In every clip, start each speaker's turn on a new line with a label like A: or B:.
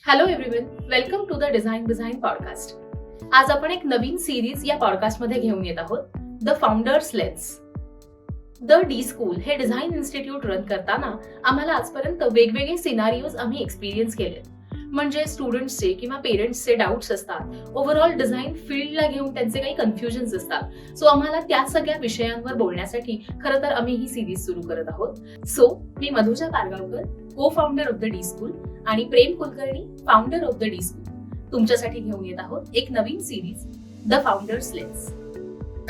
A: Hello everyone, welcome to the design design podcast. आज आपण एक नवीन सिरीज या पॉडकास्टमध्ये घेऊन येत आहोत, the founders lens. The D school हे डिझाईन इन्स्टिट्यूट रन करताना आम्हाला आजपर्यंत वेगवेगळे सिनारिओज आम्ही एक्सपिरियन्स केले. म्हणजे स्टुडंट्सचे किंवा पेरेंट्सचे डाऊट्स असतात, ओव्हरऑल डिझाईन फील्डला घेऊन त्यांचे काही कन्फ्युजन्स असतात. सो आम्हाला त्या सगळ्या विषयांवर बोलण्यासाठी खरं तर आम्ही ही सिरीज सुरू करत आहोत. So me Madhuja Kargaonkar, co founder of the D school, आणि Prem Kulkarni, founder of the D school, तुमच्यासाठी घेऊन येत आहोत एक नवीन series, the founders lens.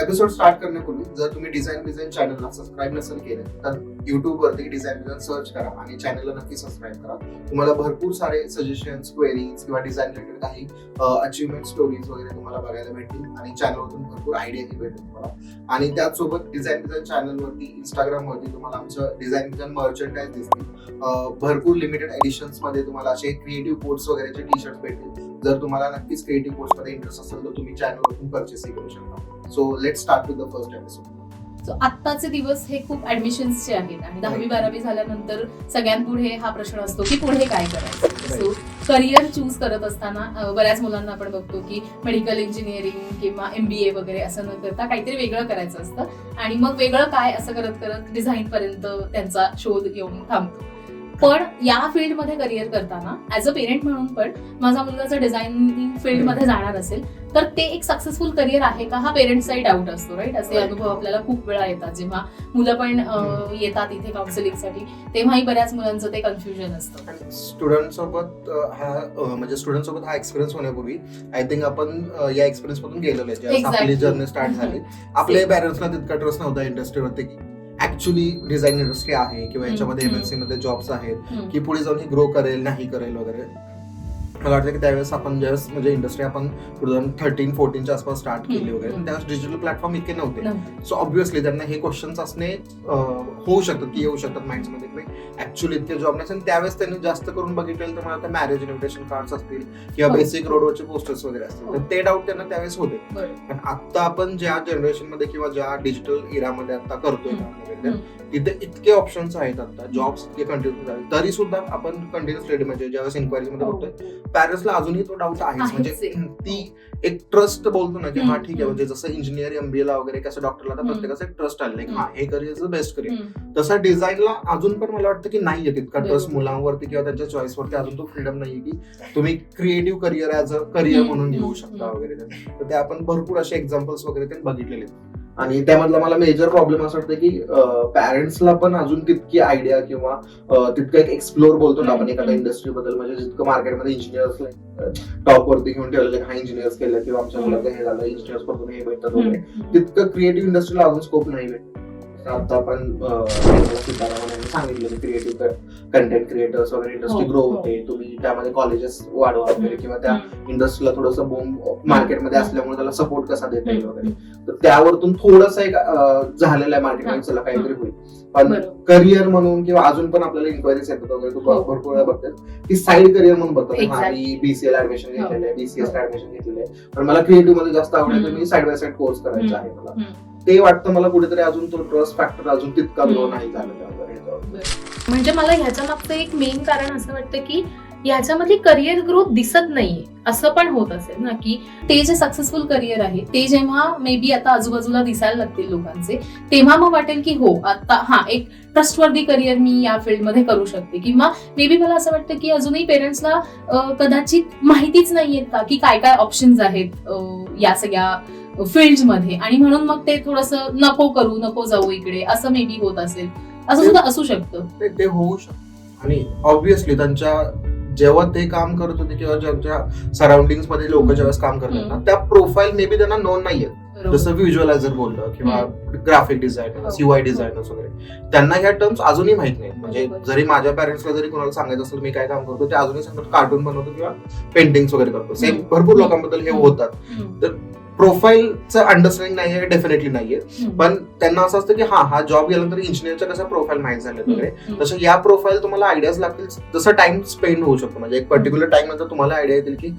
B: Episode start करण्यापूर्वी जर तुम्ही डिझाईन चॅनलला सबस्क्राईब नसेल केलं तर युट्यूब वरती डिझाईन सर्च करा आणि चॅनलला नक्की सबस्क्राईब करा. तुम्हाला भरपूर सारे सजेशन्स, क्वेरीज किंवा डिझाईन रिलेटेड काही अचिव्हमेंट स्टोरीज वगैरे तुम्हाला बघायला भेटतील आणि चॅनलवरून भरपूर आयडियाही भेटेल तुम्हाला. आणि त्याचसोबत डिझाईन चॅनलवरती, इंस्टाग्रामवरती तुम्हाला आमचं डिझाईन मर्चंडाईज दिसतील. भरपूर लिमिटेड एडिशन्स मध्ये तुम्हाला असे क्रिएटिव्ह कोड्स वगैरेचे टी शर्ट भेटतील. जर तुम्हाला नक्कीच क्रिएटिव्ह कोड्स मध्ये इंटरेस्ट असेल तर तुम्ही चॅनलवरून परचेस करू शकता. So let's start with the first episode.
A: So आत्ताचे दिवस हे खूप ऍडमिशन्सचे आहेत आणि 10वी-12वी झाल्यानंतर सगळ्यांपुढे हा प्रश्न असतो की पुढे काय करायचं. सो करिअर चूज करत असताना बऱ्याच मुलांना आपण बघतो की मेडिकल इंजिनिअरिंग किंवा MBA वगैरे असं न करता काहीतरी वेगळं करायचं असतं आणि मग वेगळं काय असं करत करत डिझाईन पर्यंत त्यांचा शोध येऊन थांबतो. पण या फील्डमध्ये करिअर करताना ऍज अ पेरेंट म्हणून पण माझा मुलगा जर डिझायनिंग फील्डमध्ये जाणार असेल तर ते एक सक्सेसफुल करिअर आहे का, हा पेरेंट्सचाही डाऊट असतो. राईट, असे अनुभव आपल्याला खूप वेळा येतात. जेव्हा मुलं पण येतात इथे काउन्सिलिंगसाठी तेव्हाही बऱ्याच मुलांचं ते कन्फ्युजन असतं.
B: स्टुडंट सोबत हा एक्सपिरियन्स होण्यापूर्वी आय थिंक आपण या एक्सपिरियन्स मधून गेलेलो आहे. जेव्हा आपली जर्नी स्टार्ट झाली, आपल्या पॅरेंट्सला तितका ट्रस्ट नव्हता इंडस्ट्रीवरती की ऍक्च्युली डिझाइन इंडस्ट्री आहे किंवा याच्यामध्ये MNC मध्ये जॉब्स आहेत की पुढे जाऊन ही ग्रो करेल नाही करेल वगैरे. मला वाटतं की त्यावेळेस आपण ज्यावेळेस म्हणजे इंडस्ट्री आपण 2013-14च्या आसपास स्टार्ट केली वगैरे, त्यावेळेस डिजिटल प्लॅटफॉर्म इतके नव्हते. सो ऑब्व्हियसली त्यांना हे क्वेश्चन्स असणे होऊ शकतात की येऊ शकतात माइंड्समध्ये की ऍक्च्युअली इतके जॉब नसेल. त्यावेळेस त्यांनी जास्त करून बघितलेलं तर मला मॅरेज इन्व्हिटेशन कार्ड्स असतील किंवा बेसिक रोडवरचे पोस्टर्स वगैरे असतील, तर ते डाऊट त्यांना त्यावेळेस होते. पण आता आपण ज्या जनरेशन मध्ये किंवा ज्या डिजिटल इरामध्ये आता करतोय तिथे इतके ऑप्शन्स आहेत, आता जॉब्स इतके कंटिन्यू झाले तरी सुद्धा आपण कंटिन्युअस रेडी म्हणजे ज्यावेळेस इन्क्वायरी मध्ये बघतोय पॅरेंट्सला अजूनही तो डाऊट आहे. म्हणजे ती एक ट्रस्ट बोलतो ना की हा ठीक आहे, म्हणजे जसं इंजिनियर MBA ला वगैरे कसं डॉक्टरला तर प्रत्येकाचं एक ट्रस्ट आलेलं आहे की हा हे करिअरचं बेस्ट करिअर, तसं डिझाईनला अजून पण मला वाटतं की नाहीये तितका ट्रस्ट मुलांवरती किंवा त्यांच्या चॉईसवरती. अजून तो फ्रीडम नाहीये की तुम्ही creative career as a career म्हणून घेऊ शकता वगैरे. तर ते आपण भरपूर असे एक्झाम्पल्स वगैरे ते बघितलेले आहेत. आणि त्यामधला मला मेजर प्रॉब्लेम असं वाटतं की पॅरेंट्सला पण अजून तितकी आयडिया किंवा तितकं एक एक्सप्लोर बोलतो ना आपण एखाद्या इंडस्ट्री बद्दल, म्हणजे जितकं मार्केटमध्ये इंजिनियर्स टॉप वरती घेऊन ठेवलेले, हा इंजिनियर्स केलं किंवा आमच्या मुलाचं हे झालं, इंजिनियर्स कडून हे भेटतात वगैरे, तितकं क्रिएटिव्ह इंडस्ट्रीला अजून स्कोप नाही भेटत. आता आपण सांगितलं क्रिएटिव्ह कंटेंट क्रिएटर्स वगैरे इंडस्ट्री ग्रो होते, तुम्ही त्यामध्ये कॉलेजेस वाढवा वगैरे किंवा त्या इंडस्ट्रीला थोडंसं बूम मार्केटमध्ये असल्यामुळे त्याला सपोर्ट कसा देता येईल वगैरे, तर त्यावरतून थोडंसं एक झालेलं आहे मार्केटमध्ये, चला काहीतरी होईल. पण करिअर म्हणून किंवा अजून पण आपल्याला इन्क्वायरीज येतात वगैरे, तू भरपूर वेळा बघतात की साईड करिअर म्हणून बघतात. मी BCA ला ऍडमिशन घेतलेलं आहे, BCS ला ऍडमिशन घेतलेलं आहे, पण मला क्रिएटिव्ह मध्ये जास्त आवडेल तर मी साईड बाय साईड कोर्स करायचा आहे मला. ते वाटतं मला कुठेतरी अजून तो ट्रस्ट फॅक्टर अजून तितका ग्रो नाही झालेला.
A: म्हणजे मला ह्याच्या मागचं एक मेन कारण असं वाटतं की ह्याच्यामध्ये करिअर ग्रोथ दिसत नाहीये. असं पण होत असेल ना की ते जे सक्सेसफुल करिअर आहे ते जेव्हा मे बी आता आजूबाजूला दिसायला लागतील लोकांचे, तेव्हा मग वाटेल की हो आता एक ट्रस्टवर्दी करिअर मी या फील्डमध्ये करू शकते. किंवा मे बी मला असं वाटतं की अजूनही पेरेंट्सला कदाचित माहितीच नाहीयेत का की काय काय ऑप्शन्स आहेत या सगळ्या फील्डमध्ये, आणि म्हणून मग ते थोडंसं नको जाऊ इकडे, असं मे बी होत असेल. असं सुद्धा असू शकतं.
B: ते होऊ शकतं. आणि ऑब्व्हियसली त्यांच्या जेव्हा ते काम करत होते किंवा ज्यांच्या सराउंडिंग मध्ये लोक ज्यावेळेस काम करतात ना, त्या प्रोफाईल मे बी त्यांना नोन नाहीये. जसं व्हिज्युअलायझर बोललं किंवा ग्राफिक डिझायनर्स, UI डिझायनर्स वगैरे, त्यांना ह्या टर्म्स अजूनही माहित नाही. म्हणजे जरी माझ्या पॅरेंट्सला जरी कोणाला सांगायचं असेल मी काय काम करतो, ते अजूनही सांगतात कार्टून बनवतो किंवा पेंटिंग्स वगैरे करतो. सेम भरपूर लोकांबद्दल हे होतात. तर प्रोफाईलचं अंडरस्टँडिंग नाहीये, डेफिनेटली नाहीये, पण त्यांना असं असतं की हा जॉब गेल्यानंतर इंजिनिअरच्या कसं प्रोफाईल माहिती झाले वगैरे, तसं या प्रोफाईल तुम्हाला आयडियाज लागतील जसं टाइम स्पेंड होऊ शकतो. म्हणजे एक पर्टिक्युलर टाइम नंतर तुम्हाला आयडिया येतील की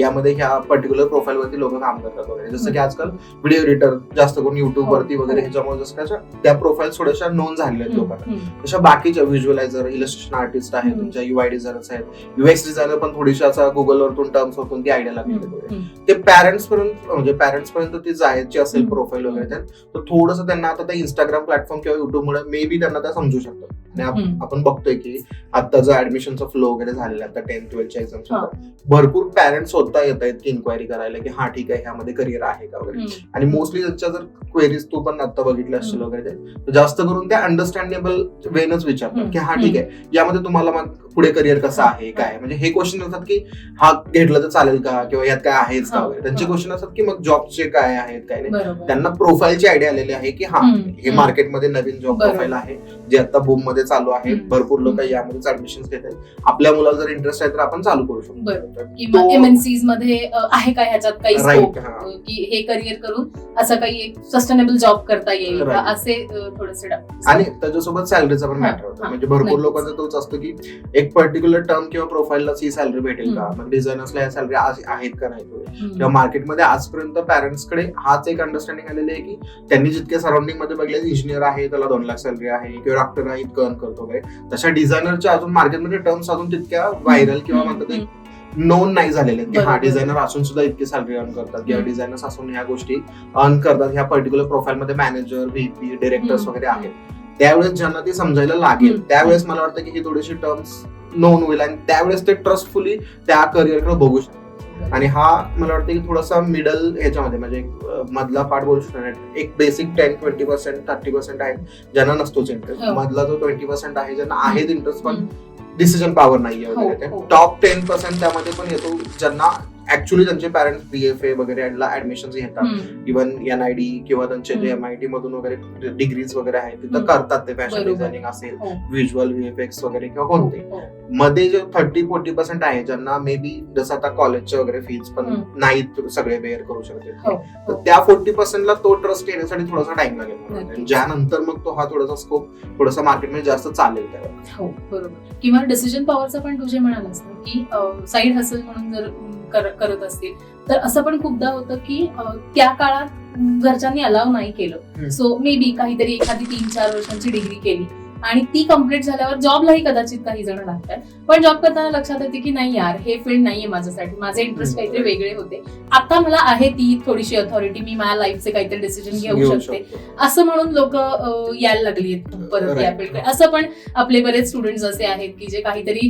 B: यामध्ये ह्या पर्टिक्युलर प्रोफाईल वरती लोक काम करतात वगैरे. जसं की आजकाल व्हिडिओ एडिटर जास्त करून युट्यूब वरती वगैरे ह्याच्यामुळे जसं त्या प्रोफाईल थोड्याशा नोंद झालेल्या आहेत लोकांना. तशा बाकीच्या व्हिज्युअलायझर, इलस्ट्रेशन आर्टिस्ट आहेत, तुमच्या UI डिझायनर्स आहेत, UX डिझायनर पण थोडीशी असा गुगलवरतून टर्म्स वरतून ती आयडिया लागली वगैरे. ते पॅरेंट्स पर्यंत ती जायची असेल प्रोफाईल वगैरे, तर थोडंसं त्यांना आता त्या इंस्टाग्राम प्लॅटफॉर्म किंवा युट्यूबमुळे मे बी त्यांना त्या समजू शकतात. आणि आपण बघतोय की आता जो ऍडमिशनचा फ्लो वगैरे झालेला आता 10th-12th एक्झाम, भरपूर पॅरेंट्स स्वतः येत आहेत की इन्क्वायरी करायला की ठीक आहे ह्यामध्ये करिअर आहे का वगैरे. आणि मोस्टली त्यांच्या जर क्वेरीज तू पण आता बघितल्या असतील वगैरे, तर जास्त करून त्या अंडरस्टँडेबल वेनच विचारतात की ठीक आहे यामध्ये तुम्हाला पुढे करिअर कसं आहे काय, म्हणजे हे क्वेश्चन असतात की घेतलं तर चालेल का किंवा यात काय आहेच का वगैरे. त्यांचे क्वेश्चन असतात की मग जॉबचे काय आहेत काय नाही. त्यांना प्रोफाईलची आयडिया आलेली आहे की हे मार्केटमध्ये नवीन जॉब प्रोफाईल आहे जे आता बूम मध्ये चालू आहे, भरपूर लोक यामध्ये ऍडमिशन घेत आहेत, आपल्या मुलाला जर इंटरेस्ट आहे तर आपण चालू करू शकतो.
A: किंवा MNCs मध्ये आहे का ह्याच्यात काही स्कोप की हे करिअर करून असं काही एक सस्टेनेबल जॉब करता येईल का, असे थोडेसे.
B: आणि त्याच्यासोबत सॅलरीचा पण मॅटर होतो. म्हणजे भरपूर लोकांचं तोच असतो की एक पर्टिक्युलर टर्म किंवा प्रोफाईलला ही सॅलरी भेटेल का, मग डिझायनर्सला या सॅलरी आहेत का नाही, किंवा मार्केटमध्ये आजपर्यंत पॅरेंट्सकडे हाच एक अंडरस्टँडिंग आलेली आहे की त्यांनी जितके सराउंडिंग मध्ये बघले इंजिनियर आहे त्याला 2 लाख सॅलरी आहे किंवा डॉक्टर आहे इतकं अर्न करतो काय, तशा डिझायनरच्या अजून मार्केटमध्ये टर्म्स अजून तितक्या व्हायरल किंवा म्हणतात नोन नाही झालेले की डिझायनर असून सुद्धा इतकी सॅलरी अर्न करतात किंवा डिझायनर्स असून ह्या गोष्टी अर्न करतात. ह्या पर्टिक्युलर प्रोफाईल मध्ये मॅनेजर, VP, डिरेक्टर्स वगैरे आहेत. त्यावेळेस ज्यांना ती समजायला लागेल त्यावेळेस मला वाटतं की ही थोडीशी टर्म्स नोन होईल आणि त्यावेळेस ते ट्रस्टफुली त्या करिअरकडे बघू शकतात. आणि मला वाटतं की थोडासा मिडल ह्याच्यामध्ये म्हणजे मधला पार्ट बोलू शकतो. एक बेसिक 10-20%, 30% आहे ज्यांना नसतोच इंटरेस्ट, मधला जो 20% आहे ज्यांना आहेत इंटरेस्ट पण डिसिजन पॉवर नाहीये वगैरे. टॉप 10% त्यामध्ये पण येतो ज्यांना ऍक्च्युअली त्यांचे पॅरेंट्स BFA वगैरे ऍडमिशन घेतात, इव्हन NID किंवा त्यांचे जे MIT मधून वगैरे डिग्रीज वगैरे आहेत तिथं करतात ते फॅशन डिझायनिंग असेल, व्हिज्युअल VFX वगैरे किंवा कोणते. मध्ये जे 30-40% आहे ज्यांना मे बी जसं आता कॉलेजचे वगैरे फीज पण नाहीत सगळे बेअर करू शकते, तर त्या 40%ला तो ट्रस्ट येण्यासाठी थोडासा टाइम लागेल. ज्यानंतर मग तो हा थोडासा स्कोप थोडासा मार्केटमध्ये जास्त चालेल त्याला.
A: बरोबर. किंवा डिसिजन पॉवरचा पण तुझे म्हणालास की साईड हसल म्हणून जर करत असतील तर असं पण खूपदा होतं की त्या काळात घरच्यांनी अलाव नाही केलं, सो मे बी काहीतरी एखादी 3-4 वर्षांची डिग्री केली आणि ती कम्प्लीट झाल्यावर जॉबलाही कदाचित काही जण लागतात, पण जॉब करताना लक्षात येते की नाही यार हे फील्ड नाहीये माझ्यासाठी, माझे इंटरेस्ट काहीतरी वेगळे होते, आता मला आहे ती थोडीशी अथॉरिटी, मी माझ्या लाईफचे काहीतरी डिसिजन घेऊ शकते, असं म्हणून लोक यायला लागली परत या फील्डकडे. असं पण आपले बरेच स्टुडंट्स असे आहेत की जे काहीतरी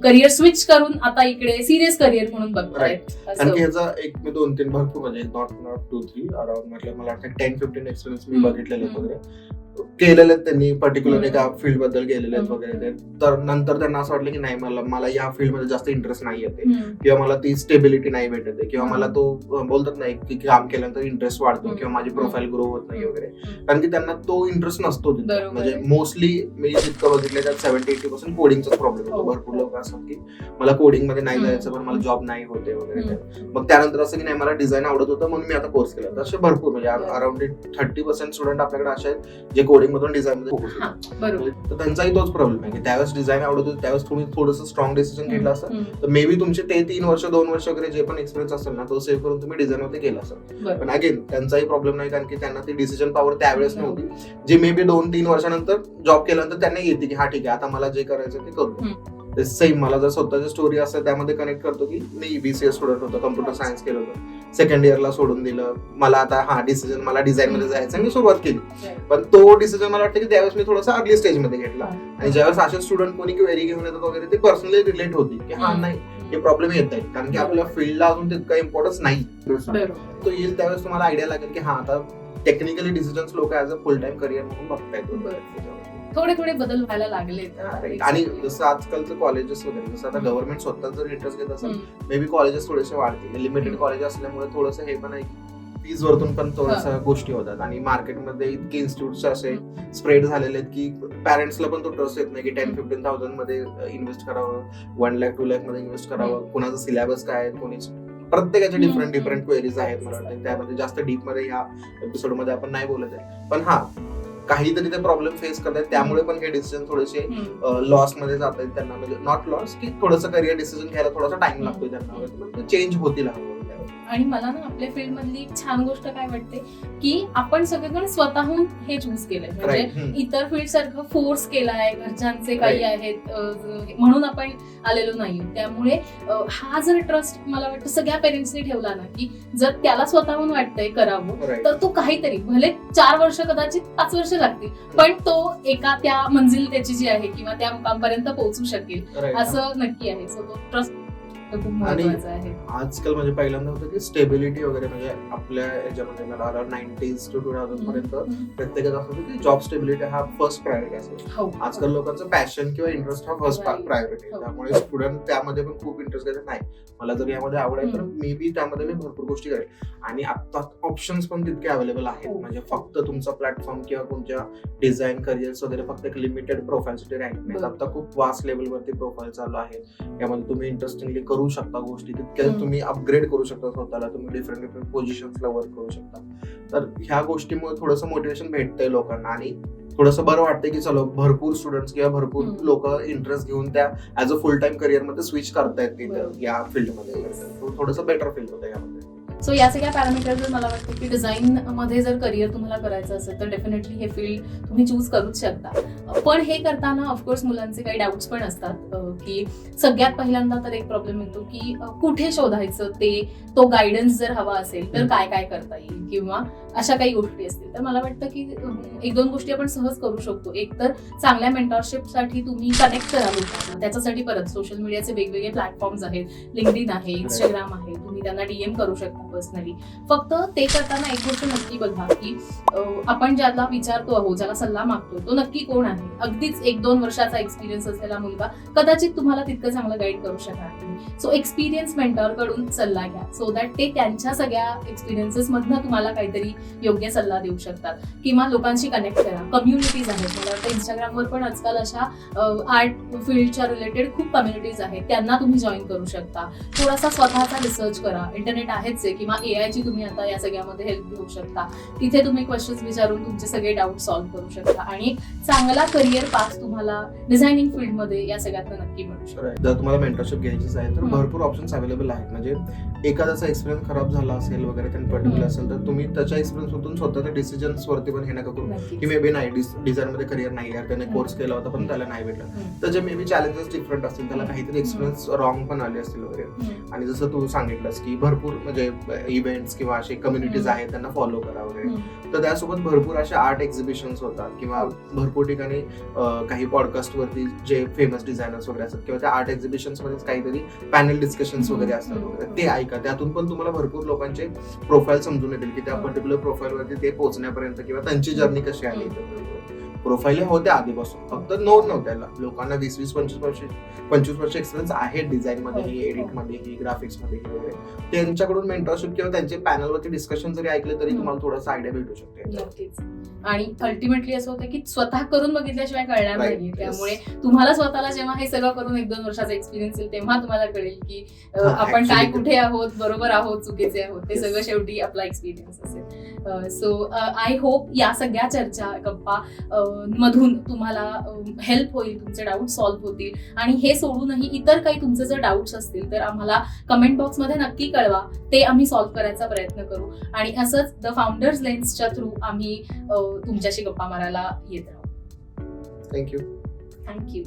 A: करिअर स्विच करून आता इकडे सिरियस करिअर म्हणून बघतायत.
B: आणखी ह्याचा एक मी 2-3 भरपूर म्हणजे नॉट 2-3 अराउंड म्हटलं मला वाटतं 10-15 एक्सपिरियन्स मी बघितलेले वगैरे केलेले आहेत त्यांनी, पर्टिक्युलर एका फील्ड बद्दल गेलेले आहेत वगैरे. तर नंतर त्यांना असं वाटलं की नाही मला या फील्ड मध्ये जास्त इंटरेस्ट नाही येते किंवा मला ती स्टेबिलिटी नाही भेटते किंवा मला तो बोलतात नाही की काम केल्यानंतर इंटरेस्ट वाढतो किंवा माझी प्रोफाईल ग्रो होत नाही वगैरे, कारण की त्यांना तो इंटरेस्ट नसतो तिथे. म्हणजे मोस्टली मी जितकं बघितलं त्यात 70-80% कोडिंगचाच प्रॉब्लेम होतो. भरपूर लोक असतात की मला कोडिंग मध्ये नाही जायचं पण मला जॉब नाही होते वगैरे. मग त्यानंतर असं की नाही मला डिझाईन आवडत होतं म्हणून मी आता कोर्स केला. तर असे भरपूर म्हणजे अराउंड 30% स्टुडंट आपल्याकडे असे आहेत जे कोडिंग मधून डिझाईन मध्ये फोकस करतात. तर त्यांचाही तोच प्रॉब्लेम आहे की त्यावेळेस डिझाईन आवडत होतं त्यावेळेस तुम्ही थोडंसं स्ट्रॉंग डिसिजन घेतला असतं तर मे बी तुमचे ते 3 वर्ष 2 वर्ष वगैरे जे पण एक्सपिरियन्स असेल ना तो सेव्ह करून तुम्ही डिझाईन मध्ये केला असेल. पण अगेन त्यांचाही प्रॉब्लेम नाही कारण की त्यांना ती डिसिजन पॉवर त्यावेळेस नव्हती जे मे बी 2-3 वर्षानंतर जॉब केल्यानंतर त्यांना येते की ठीक आहे आता मला जे करायचं ते करू. सेम मला जर स्वतःची स्टोरी असेल त्यामध्ये कनेक्ट करतो की मी BCS स्टुडंट होतो, कम्प्युटर सायन्स केलं होतं, सेकंड इयरला सोडून दिलं, मला आता डिसिजन मला डिझाईन मध्ये जायचं मी सुरुवात केली. पण तो डिसिजन मला वाटतं की त्यावेळेस मी थोडासा अर्ली स्टेज मध्ये घेतला आणि ज्यावेळेस असे स्टुडंट कोणी क्वेरी घेऊन येतात वगैरे ते पर्सनली रिलेट होती की नाही हे प्रॉब्लेम येत आहेत कारण की आपल्या फील्डला अजून तितका इम्पॉर्टन्स नाही. तो येईल त्यावेळेस तुम्हाला आयडिया लागेल की आता टेक्निकली डिसिजन्स लोक as a full time career म्हणून बघतायत.
A: थोडे बदल व्हायला लागले.
B: आणि जसं आजकालचं कॉलेजेस वगैरे जसं आता गव्हर्नमेंट स्वतः जर इंटरेस्ट घेत असेल मे बी कॉलेजेस थोडेसे वाढतील. लिमिटेड कॉलेज असल्यामुळे थोडंसं हे पण आहे फीज वरतून पण थोड्याशा गोष्टी होतात आणि मार्केटमध्ये इतके इन्स्टिट्यूट्स असे स्प्रेड झालेले आहेत की पॅरेंट्सला पण तो ट्रस्ट येत नाही की 10-15,000 मध्ये इन्व्हेस्ट करावं, 1 लाख 2 लाख मध्ये इन्व्हेस्ट करावं, कुणाचं सिलेबस काय आहे, कोणी प्रत्येकाचे डिफरंट
A: हम्म.
B: डिफरंट क्वेरीज आहेत. मला वाटतं त्यामध्ये जास्त डीप मध्ये ह्या एपिसोडमध्ये आपण नाही बोलत आहे, पण हा काहीतरी ते प्रॉब्लेम फेस करतात, त्यामुळे पण हे डिसिजन थोडेसे लॉस मध्ये जात आहेत त्यांना, म्हणजे नॉट लॉस की थोडंसं करिअर डिसिजन घ्यायला थोडासा टाइम लागतोय त्यांना, चेंज होतील हळूहळू.
A: आणि मला ना आपल्या फील्ड मधली छान गोष्ट काय वाटते की आपण सगळेजण स्वतःहून हे चूज केलंय, म्हणजे इतर फील्ड सारखं फोर्स केलाय, घरच्यांचे काही आहेत म्हणून आपण आलेलो नाही. त्यामुळे हा जर ट्रस्ट मला वाटतं सगळ्या पेरेंट्सनी ठेवला ना, की जर त्याला स्वतःहून वाटतंय करावं तर तो काहीतरी भले 4 वर्ष कदाचित 5 वर्ष लागतील, पण तो एका त्या मंजिल त्याची जी आहे किंवा त्या मुकामपर्यंत पोहोचू शकेल असं नक्की आहे. सो तो ट्रस्ट खूप महत्त्वाचा आहे.
B: आजकाल म्हणजे पहिल्यांदा होतं की स्टेबिलिटी वगैरे, म्हणजे आपल्या याच्यामध्ये मला 90s to 2000 पर्यंत प्रत्येकाचं असं होतं की जॉब स्टेबिलिटी हा फर्स्ट प्रायोरिटी असेल. आजकाल लोकांचं पॅशन किंवा इंटरेस्ट हा फर्स्ट प्रायोरिटी, त्यामुळे स्टुडंट त्यामध्ये पण खूप इंटरेस्ट घेतात. नाही मला जर यामध्ये आवड आहे तर मे बी त्यामध्ये मी भरपूर गोष्टी करेल. आणि आता ऑप्शन्स पण तितके अवेलेबल आहेत, म्हणजे फक्त तुमचा प्लॅटफॉर्म किंवा तुमच्या डिझाईन करिअर्स वगैरे फक्त एक लिमिटेड प्रोफाईलसाठी रँक नाही. आता खूप वास्ट लेवलवरती प्रोफाईल चालू आहे, यामध्ये तुम्ही इंटरेस्टिंगली करू शकता गोष्टी, तितक्या तुम्ही अपग्रेड करू शकता स्वतःला, तुम्ही डिफरंट डिफरंट पोझिशन्सला वर्क करू शकता. तर ह्या गोष्टीमुळे थोडंसं मोटिवेशन भेटतंय लोकांना आणि थोडंसं बरं वाटतंय की चलो भरपूर स्टुडंट्स किंवा भरपूर लोक इंटरेस्ट घेऊन त्या as a full time career मध्ये स्विच करतायत या फील्डमध्ये, थोडंसं बेटर फील होतं यामध्ये.
A: सो या सगळ्या पॅरामीटर्स मला वाटतं की डिझाईन मध्ये जर करिअर तुम्हाला करायचं असेल तर डेफिनेटली हे फील्ड तुम्ही चूज करूच शकता. पण हे करताना ऑफकोर्स मुलांचे काही डाऊट्स पण असतात की सगळ्यात पहिल्यांदा तर एक प्रॉब्लेम येतो की कुठे शोधायचं तो गायडन्स जर हवा असेल तर काय काय करता येईल किंवा अशा काही गोष्टी असतील. तर मला वाटतं की 1-2 गोष्टी आपण सहज करू शकतो. एक तर चांगल्या मेंटरशिपसाठी तुम्ही कनेक्ट करा लोकांना. त्याच्यासाठी परत सोशल मीडियाचे वेगवेगळे प्लॅटफॉर्म्स आहेत, लिंक्डइन आहे, इंस्टाग्राम आहे, तुम्ही त्यांना DM करू शकता पर्सनली. फक्त ते करताना एक गोष्ट नक्की बघा की आपण ज्याला विचारतो आहोत, ज्याला सल्ला मागतो तो नक्की कोण आहे. अगदीच 1-2 वर्षाचा एक्सपिरियन्स असलेला मुलगा कदाचित तुम्हाला तितकं चांगलं गाईड करू शकणार नाही. सो एक्सपिरियन्स मेंटॉर कडून सल्ला घ्या, सो दॅट ते त्यांच्या सगळ्या एक्सपिरियन्सेस मधनं तुम्हाला काहीतरी योग्य सल्ला देऊ शकतात. किंवा लोकांशी कनेक्ट करा. कम्युनिटीज आहेत, मला वाटतं इंस्टाग्रामवर पण आजकाल अशा आर्ट फील्डच्या रिलेटेड खूप कम्युनिटीज आहेत, त्यांना तुम्ही जॉईन करू शकता. थोडासा स्वतःचा रिसर्च करा. इंटरनेट आहेच आहे किंवा AI ची तुम्ही आता या सगळ्यामध्ये हेल्प घेऊ शकता. तिथे तुम्ही क्वेश्चन्स विचारून तुमचे सगळे डाऊट सॉल्व्ह करू शकता आणि चांगला करिअर पाथ तुम्हाला डिझायनिंग फील्डमध्ये या सगळ्यात नक्की मिळू शकतो.
B: जर तुम्हाला मेंटरशिप घ्यायचीच आहे तर भरपूर ऑप्शन्स अवेलेबल आहेत. म्हणजे एखाद्याचा एक्सपिरियन्स खराब झाला असेल वगैरे त्यांनी पर्टिक्युलर असेल तर तुम्ही त्याच्या एक्सपिरियन्स मधून स्वतःच्या डिसिजन्स वरती पण हे नका करू की मे बी नाही डिझाईन मध्ये करिअर नाही यार, त्याने कोर्स केला होता पण त्याला नाही भेटला. त्याचे मे बी चॅलेंजेस डिफरंट असतील, त्याला काहीतरी एक्सपिरियन्स रॉंग पण आले असतील वगैरे. आणि जसं तू सांगितलंस की भरपूर म्हणजे इव्हेंट्स किंवा असे कम्युनिटीज आहेत त्यांना फॉलो करा वगैरे. तर त्यासोबत भरपूर असे आर्ट एक्झिबिशन्स होतात किंवा भरपूर ठिकाणी काही पॉडकास्ट वरती जे फेमस डिझायनर्स वगैरे असतात किंवा त्या आर्ट एक्झिबिशन्स मध्ये काहीतरी पॅनल डिस्कशन्स वगैरे असतात वगैरे, ते ऐका. त्यातून पण तुम्हाला भरपूर लोकांचे प्रोफाईल समजून येतील की त्या पर्टिक्युलर प्रोफाईल वरती ते पोहोचण्यापर्यंत किंवा त्यांची जर्नी कशी आली. प्रोफाईल होत्या आधीपासून, फक्त नव्हत्या लोकांना 20-25 वर्ष एक्सपिरियन्स आहे डिझाईन मध्ये, एडिट मध्ये, ग्राफिक्स मध्ये वगैरे. त्यांच्याकडून मेंटरशिप किंवा त्यांचे पॅनलवरती डिस्कशन जरी ऐकले तरी तुम्हाला थोडासा आयडिया भेटू शकते.
A: आणि अल्टिमेटली असं होतं की स्वतः करून बघितल्याशिवाय कळणार नाही. त्यामुळे तुम्हाला स्वतःला जेव्हा हे सगळं करून 1-2 वर्षाचा एक्सपिरियन्स येईल तेव्हा तुम्हाला कळेल की आपण काय कुठे आहोत, बरोबर आहोत, चुकीचे आहोत. ते सगळं शेवटी आपला एक्सपिरियन्स असेल. सो आय होप या सगळ्या चर्चा गप्पा मधून तुम्हाला हेल्प होईल, तुमचे डाऊट सॉल्व्ह होतील. आणि हे सोडूनही इतर काही तुमचे जर डाऊट्स असतील तर आम्हाला कमेंट बॉक्समध्ये नक्की कळवा, ते आम्ही सॉल्व्ह करायचा प्रयत्न करू. आणि असंच द फाउंडर्स लेन्सच्या थ्रू आम्ही तुमच्याशी गप्पा मारायला येत राहू.
B: थँक्यू.